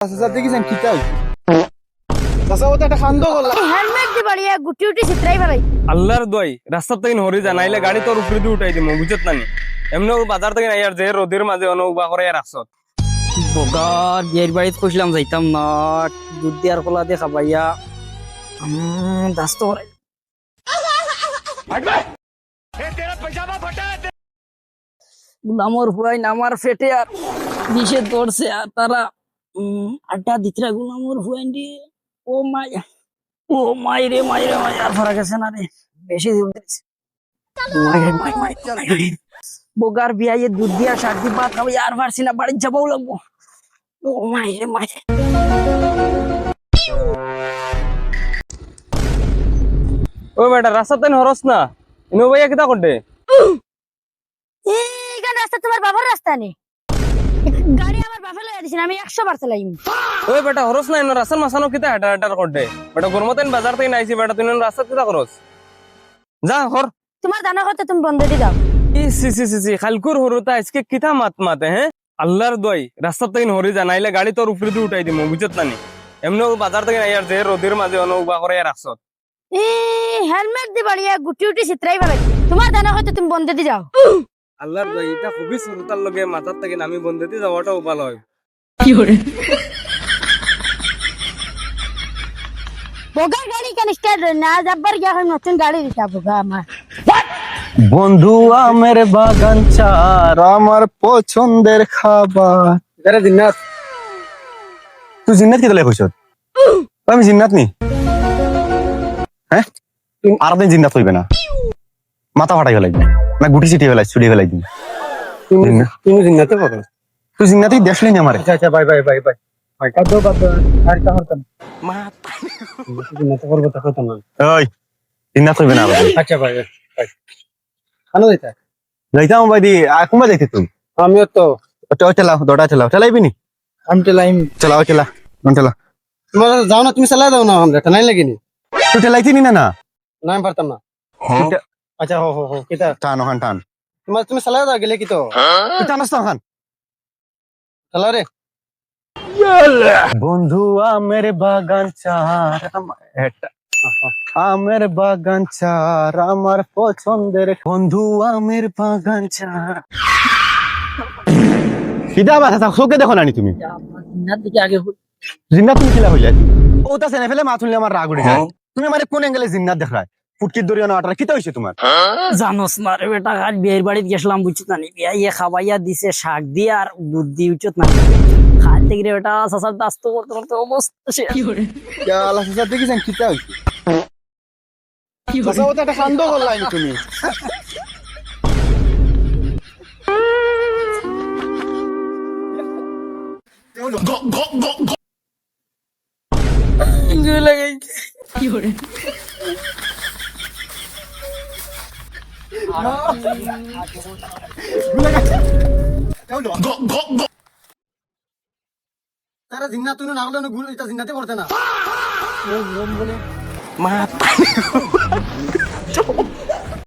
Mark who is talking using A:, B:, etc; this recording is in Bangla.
A: চাচা দেখিছেন কি চাই চাচা ওটা একটা খান্দ করলা
B: হেলমেট দি বাড়িয়া গুটি উটি চিত্রাই ফেলাই
C: আল্লাহর দোয়াই রাস্তা থেকে হরি জানাইলে গাড়ি তোর উপরে দিয়ে উঠাই দিমু বুঝত নানি এমনি বাজার থেকে নাই আর যে রোদের মাঝে অনুবা করে রাখছত
D: বগার বিয়ের বাড়িতে কইছিলাম যাইতাম না দুধ দিয়ার কলা দিয়ে খাবাইয়া দাস্ত করে গুলামর হুয়াই নামার ফেটে আর বিষে দৌড়ছে আর তারা আড্ডা দিতরা গুলামর হুয়াই দিয়ে ও মাই রে আর ফরা গেছে না রে বেশি দূর দিচ্ছে বগার বিয়াইয়ে দুধ দিয়া শাক দি ভাত খাবো আর পারছি না বাড়ি যাবো লাগবো ও মাই রে
C: ও বেটা রাস্তা থেকে হরস না ইনো ভাইয়া কিতা করতে
B: এইখানে রাস্তা তোমার বাবার রাস্তা নেই গাড়ি আমার বাপে লইয়া দিছেন আমি 100 বার চালাইম
C: ওই বেটা হরস না ইনো রাস্তার মাসানো কিতা হাটার করতে বেটা গরমতেন বাজার থেকে নাইছি বেটা তুই রাস্তা কিতা করস যা হর
B: তোমার দানা করতে তুমি বন্ধ দি দাও
C: সি খালকুর হরুতা আজকে কিতা মাতে হ্যাঁ আল্লাহর দোয়াই রাস্তা থেকে হরি জানাইলে গাড়ি তোর উপরে দিয়ে উঠাই দিমু বুঝত নানি এমনি বাজার থেকে নাই আর যে রোদের মাঝে অনুবা করে রাখছত
B: হেলমেট দি বাড়িয়া গুটি উটি চিত্রাই ফেলাই তোমার দানা করতে তুমি বন্ধ দি যাও
C: আল্লাহর দোয়াই এটা খুবই সুরতার লগে মাথার থেকে নামি বন্ধ দিয়ে যাওয়াটাও ভালো হয়
B: বগার গাড়ি কেন স্টার্ট না যাবার গিয়া হয় নতুন গাড়ি দিতা বগা আমার
A: বন্ধু আমের বাগান চার আমার পছন্দের খাবার
D: আরে জিন্নাত
A: তুই জিন্নাত কি দলে কইছ আমি জিন্নাত নি হ্যাঁ আর দিন জিন্নাত হইবে না মাথা ফাটাই ফেলাই না গুটি চিটি ফেলাই ছুড়ি ফেলাই দিন
D: তুমি জিন্নাতে পারো
A: তুই জিন্নাতই দেখলি না আমারে
D: আচ্ছা বাই কাদো আর কা হরতাম মা জিন্নাতে করব তা হতো না
A: ওই জিন্নাত হইবে না
D: আচ্ছা ভাই খানো দিতা
A: যাইতাম ভাই দি কোনবা যাইতে তুই
D: আমিও তো
A: ঠেলাও দড়া ঠেলাও ঠেলাইবি নি
D: আমি তো লাইম
A: চালাও ঠেলা ঠেলা
D: তোমার যাও না তুমি চালাই দাও না আমরা টানাই লাগেনি
A: তুই ঠেলাইতি নি না
D: না আমি পারতাম না আচ্ছা হো কিতা
A: টান ওখান টান
D: তুমি চালাই দাও গেলে কি তো
A: তুই টানাস তো ওখান
D: চালাও রে
A: বন্ধু আমের বাগান চার আমের বাগান চার আমার পছন্দের বন্ধু আমের বাগান চার কিদা বাসা চোখে দেখো নানি তুমি
D: জিন্নাত দিকে আগে
A: জিন্নাত তুমি কিলা হইলা ও তা সেনে ফেলে মাথুলে আমার রাগ উঠে যায় তুমি মানে কোন অ্যাঙ্গেলে জিন্নাত দেখায় ফুটকির দরিয়া না আটার কিতা হইছে তোমার
D: জানোস না রে বেটা আজ বিয়ের বাড়িতে গেছিলাম বুঝছিস না বিয়ে খাবাইয়া দিছে শাক দিয়ে আর দুধ দিয়ে উঠত না খাইতে গিয়ে বেটা সাসার দাস্ত করতে অবস্থা শেষ
A: আল্লাহ চাচা দেখিছেন কিতা হইছে চাচা ওটা একটা খান্দ করলাই তুমি
D: তারা জিন্নাত তুমি না হলে গুলো এটা জিন্নাতে করতে না
A: মা